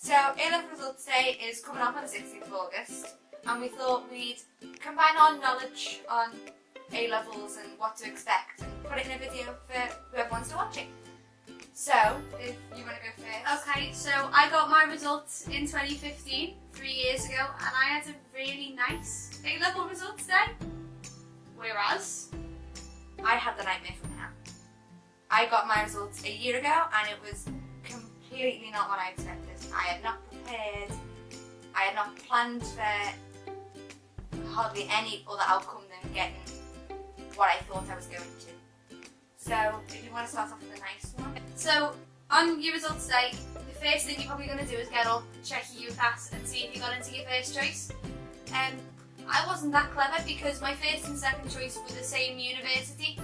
So A-level results day is coming up on the 16th of August, and we thought we'd combine our knowledge on A-levels and what to expect and put it in a video for whoever wants to watch it. So, if you want to go first. Okay, so I got my results in 2015, 3 years ago, and I had a really nice A-level results day. Whereas I had the nightmare from now. I got my results a year ago and it was completely not what I expected. I had not prepared, I had not planned for hardly any other outcome than getting what I thought I was going to. So, if you want to start off with a nice one. So, on your results day, the first thing you're probably going to do is get up, check your UCAS and see if you got into your first choice. I wasn't that clever because my first and second choice were the same university,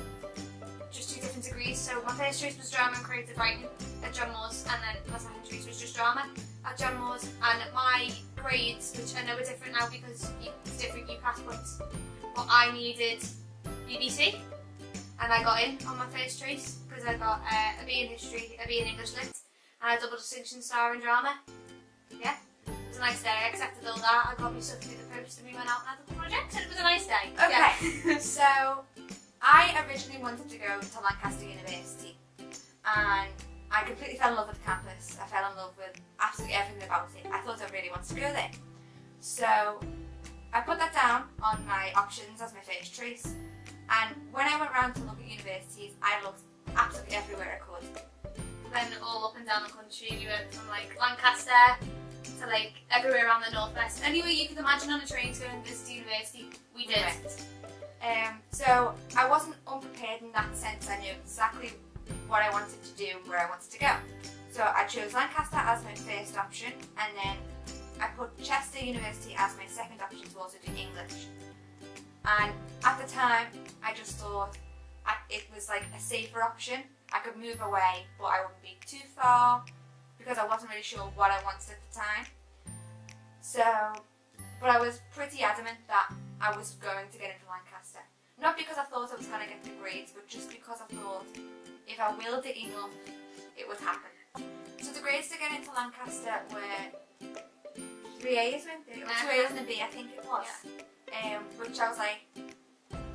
just 2 different degrees. So my first choice was drama and creative writing at John Moores, and then my second choice was just drama at John Moores. And my grades, which I know are different now because it's different UCAS points, but I needed BBC, and I got in on my first choice because I got a B in history, a B in English lit, and a double distinction star in drama. Yeah. It was a nice day. I accepted all that. I got me stuff through the post and we went out and had the project, and it was a nice day. Okay, Yeah. so I originally wanted to go to Lancaster University and I completely fell in love with the campus. I fell in love with absolutely everything about it. I thought I really wanted to go there. So I put that down on my options as my first choice, and when I went around to look at universities, I looked absolutely everywhere I could. Then all up and down the country, we went from like Lancaster to like everywhere around the northwest. Anywhere you could imagine on a train to go and visit university, we did. So I wasn't unprepared in that sense. I knew exactly what I wanted to do and where I wanted to go. So I chose Lancaster as my first option, and then I put Chester University as my second option to also do English. And at the time, I just thought it was like a safer option. I could move away, but I wouldn't be too far, because I wasn't really sure what I wanted at the time. So, but I was pretty adamant that I was going to get into Lancaster. Not because I thought I was going to get the grades, but just because I thought if I willed it enough, it would happen. So the grades to get into Lancaster were 3 A's, weren't they? Or 2 A's and a B, I think it was. Which I was like,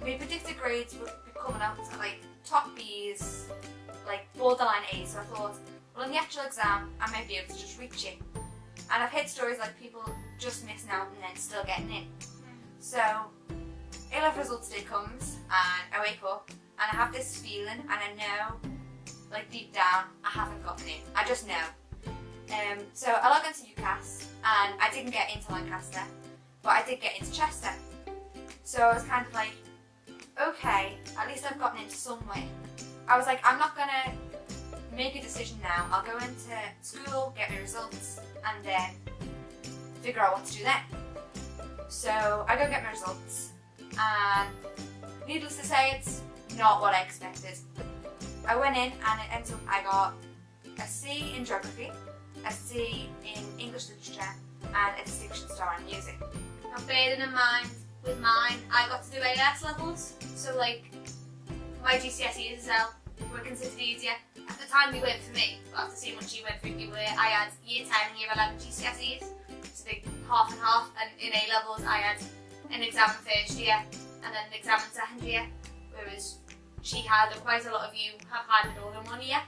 my predicted grades would be coming out to like top B's, like borderline A's. So I thought, well, in the actual exam, I might be able to just reach it. And I've heard stories like people just missing out and then still getting in. So, A-level results day comes, and I wake up, and I have this feeling, and I know, like deep down, I haven't gotten in. I just know. So I log into UCAS, and I didn't get into Lancaster, but I did get into Chester. So I was kind of like, okay, at least I've gotten into somewhere. I was like, I'm not gonna make a decision now. I'll go into school, get my results, and then figure out what to do then. So I go get my results, and needless to say, it's not what I expected. I went in and it ends up I got a C in geography, a C in English literature, and a distinction star in music. Now bearing in mind, with mine, I got to do AS levels, so like my GCSEs as well were considered easier. At the time they weren't for me, but after seeing what she went through, I had year 10 and year 11 GCSEs, so big half and half, and in A levels I had an exam in first year and then an exam in second year, whereas she had, and quite a lot of you have had it all in 1 year,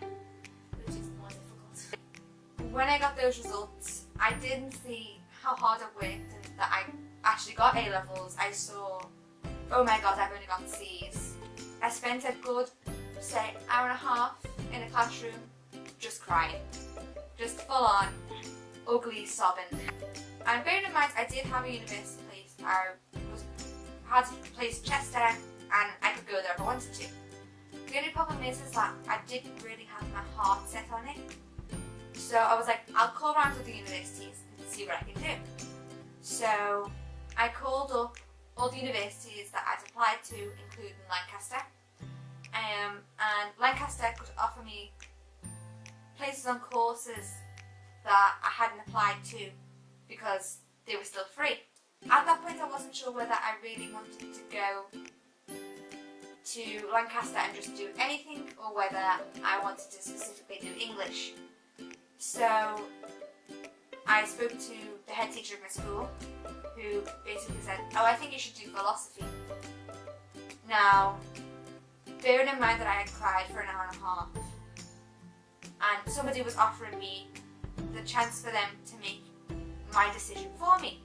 which is more difficult. When I got those results, I didn't see how hard I worked and that I actually got A levels. I saw, oh my god, I've only got C's. I spent a good, say, hour and a half in a classroom just crying. Just full on, ugly sobbing. And bearing in mind, I did have a university place. I had a place in Chester and I could go there if I wanted to. The only problem is that I didn't really have my heart set on it. So I was like, I'll call around to the universities and see what I can do. So I called up all the universities that I'd applied to, including Lancaster. And Lancaster could offer me places on courses that I hadn't applied to because they were still free. At that point I wasn't sure whether I really wanted to go to Lancaster and just do anything, or whether I wanted to specifically do English. So I spoke to the head teacher of my school, who basically said, oh, I think you should do philosophy. Now, bearing in mind that I had cried for an hour and a half, and somebody was offering me the chance for them to make my decision for me.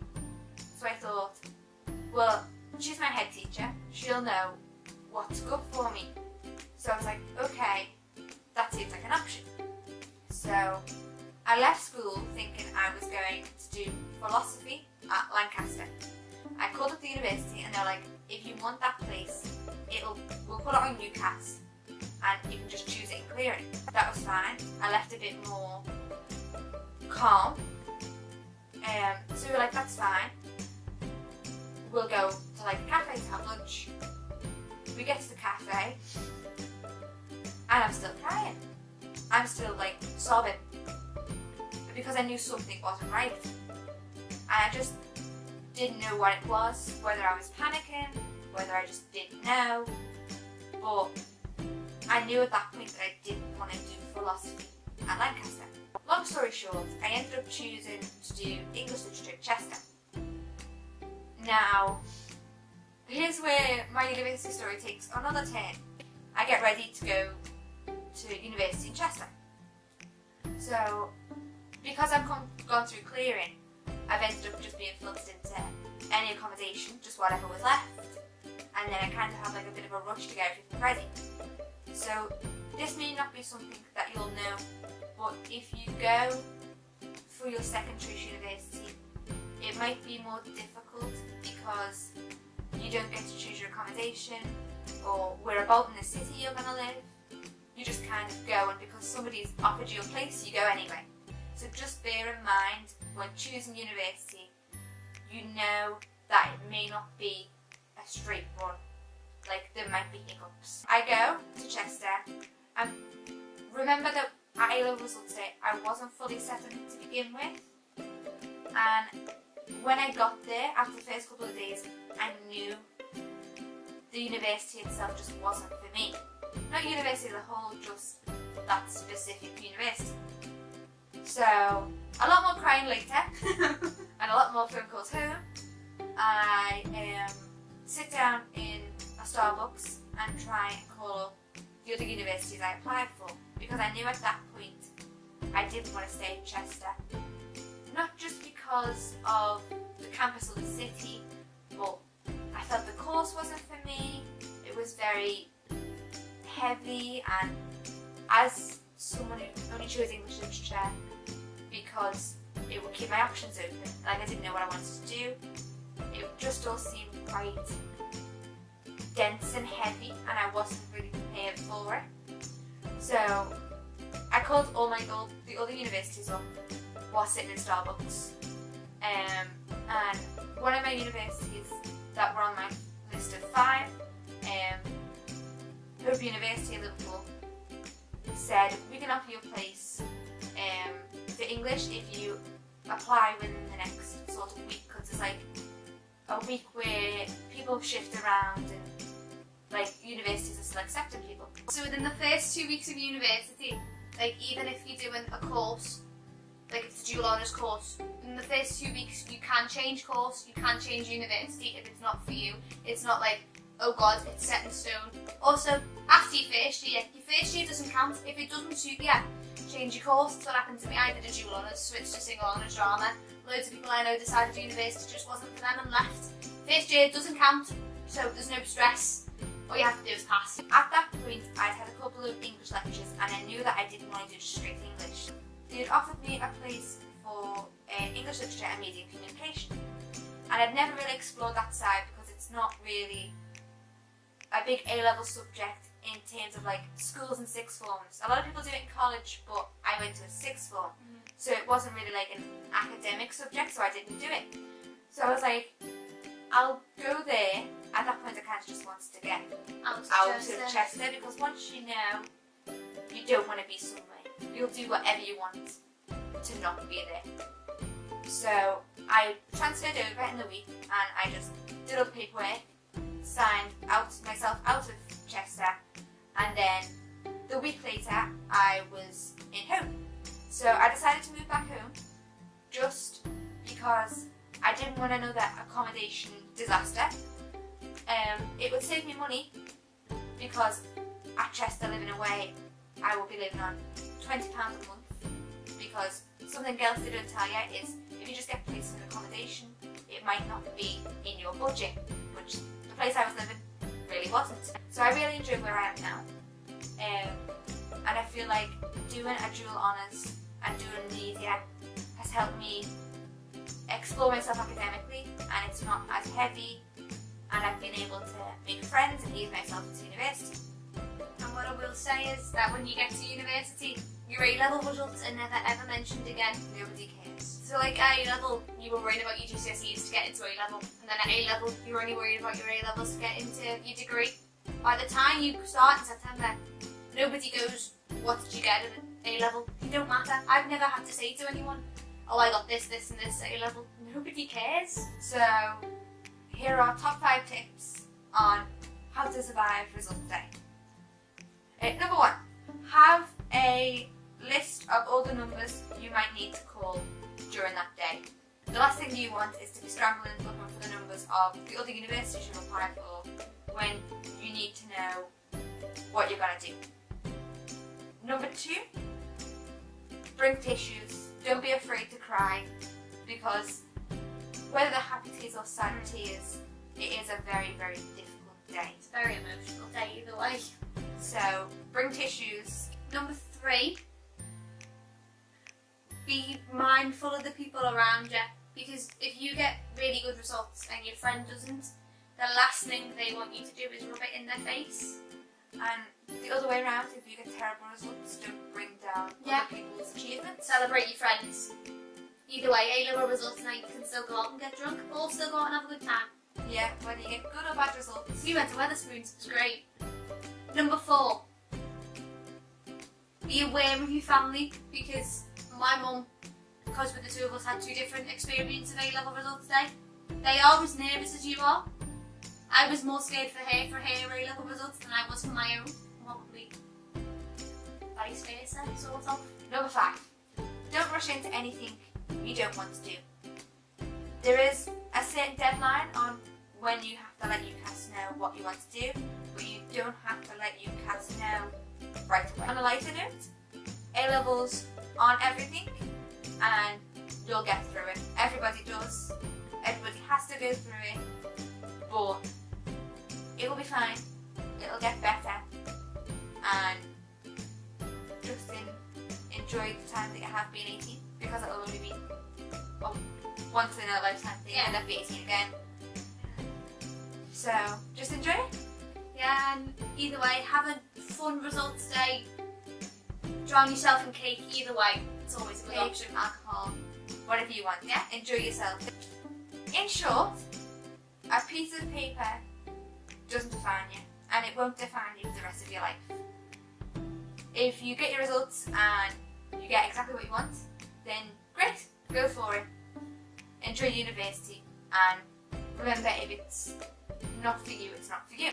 So I thought, well, she's my head teacher, she'll know what's good for me. So I was like, okay, that seems like an option. So I left school thinking I was going to do philosophy at Lancaster. I called up the university and they're like, if you want that place, we'll put it on UCAS and you can just choose it in clearing. That was fine. I left a bit more calm. So we were like, that's fine. We'll go to like a cafe to have lunch. We get to the cafe and I'm still crying. I'm still like sobbing. But because I knew something wasn't right. And I just didn't know what it was, whether I was panicking, whether I just didn't know. But I knew at that point that I didn't want to do philosophy at Lancaster. Long story short, I ended up choosing to do English Literature at Chester. Now, here's where my university story takes another turn. I get ready to go to university in Chester. So, because I've gone through clearing, I've ended up just being fluxed into any accommodation, just whatever was left. And then I kind of have like a bit of a rush to get everything ready. So, this may not be something that you'll know, but if you go for your second choice university, it might be more difficult because you don't get to choose your accommodation or whereabout in the city you're going to live. You just kind of go, and because somebody's offered you a place, you go anyway. So just bear in mind when choosing university, you know that it may not be a straight run. Like, there might be hiccups. I go to Chester and remember that at A-level results day I wasn't fully settled to begin with, and when I got there after the first couple of days I knew the university itself just wasn't for me. Not university as a whole, just that specific university. So a lot more crying later and a lot more phone calls home. I sit down in a Starbucks and try and call up the other universities I applied for, because I knew at that point I didn't want to stay in Chester. Not just because of the campus or the city, but I felt the course wasn't for me. It was very heavy, and as someone who only chose English literature because it would keep my options open, like I didn't know what I wanted to do, it just all seemed quite dense and heavy, and I wasn't really prepared for it. So I called the other universities up while sitting in Starbucks, and one of my universities that were on my list of 5, Hope University in Liverpool, said we can offer you a place for English if you apply within the next sort of week, because it's like a week where people shift around and like universities are still accepting people. So within the first 2 weeks of university, like even if you're doing a course, like if it's a dual honours course, in the first 2 weeks you can change course, you can change university if it's not for you. It's not like, oh god, it's set in stone. Also, after your first year doesn't count. If it doesn't suit you, change your course. That's what happened to me. I did a dual honours, switched to single honours drama. Loads of people I know decided university just wasn't for them and left. First year doesn't count, so there's no stress. All you have to do is pass. At that point, I'd had a couple of English lectures and I knew that I didn't want to do straight English. They had offered me a place for English literature and media communication. And I'd never really explored that side because it's not really a big A-level subject in terms of like schools and sixth forms. A lot of people do it in college, but I went to a sixth form. So it wasn't really like an academic subject, so I didn't do it. So I was like, I'll go there. At that point I kind of just wanted to get out of Chester, because once you know you don't want to be somewhere, you'll do whatever you want to not be there. So I transferred over in the week and I just did all the paperwork, signed myself out of Chester, and then the week later I was in home. So I decided to move back home just because I didn't want another accommodation disaster. It would save me money because at Chester living away, I will be living on £20 a month, because something else they don't tell you is if you just get placed in accommodation, it might not be in your budget, which the place I was living really wasn't. So I really enjoy where I am now, and I feel like doing a dual honours and doing media has helped me explore myself academically, and it's not as heavy, and I've been able to make friends and ease myself into university. And what I will say is that when you get to university, your A-level results are never ever mentioned again. Nobody cares. So like at A-level, you were worried about your GCSEs to get into A-level, and then at A-level, you were only worried about your A-levels to get into your degree. By the time you start in September, nobody goes, what did you get at A-level? It don't matter. I've never had to say to anyone, oh, I got this, this and this at A-level. Nobody cares. So here are top 5 tips on how to survive results day. Number 1, have a list of all the numbers you might need to call during that day. The last thing you want is to be scrambling looking for the numbers of the other universities you apply for when you need to know what you're going to do. Number 2, bring tissues. Don't be afraid to cry, because whether they're happy tears or sad tears, it is a very, very difficult day. It's a very emotional day either way. So bring tissues. Number 3, be mindful of the people around you, because if you get really good results and your friend doesn't, the last thing they want you to do is rub it in their face. And the other way around, if you get terrible results, don't bring down other people's achievements. Celebrate your friends. Either way, A-level results night, you can still go out and get drunk, or still go out and have a good time. Yeah, whether you get good or bad results. We went to Wetherspoons, it was great. Number 4, be aware of your family, because my mum, because the two of us had 2 different experiences of A-level results day, they are as nervous as you are. I was more scared for her A-level results than I was for my own. Probably vice versa, sort of. Number 5, don't rush into anything you don't want to do. There is a certain deadline on when you have to let UCAS know what you want to do, but you don't have to let UCAS know right away. On a lighter note, A-levels aren't everything, and you'll get through it. Everybody does. Everybody has to go through it, but it will be fine. It'll get better, and just enjoy the time that you have being 18, because it'll only be a once in a lifetime thing, and then be 18 again. So just enjoy it. Yeah, and either way, have a fun results day. Drown yourself in cake, either way. It's always a good option. Alcohol, whatever you want. Yeah, enjoy yourself. In short, a piece of paper doesn't define you, and it won't define you for the rest of your life. If you get your results and you get exactly what you want, then great, go for it. Enjoy university, and remember, if it's not for you, it's not for you.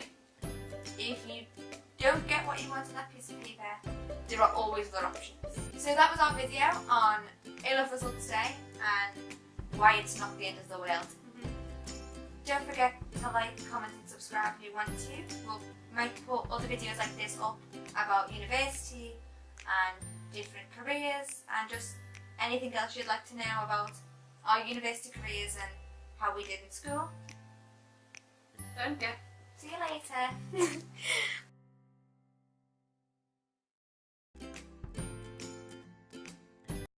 If you don't get what you want on that piece of paper, there are always other options. So that was our video on A-level results day and why it's not the end of the world. Don't forget to like, comment and subscribe if you want to. We'll might put other videos like this up about university and different careers and just anything else you'd like to know about our university careers and how we did in school. Don't go. See you later.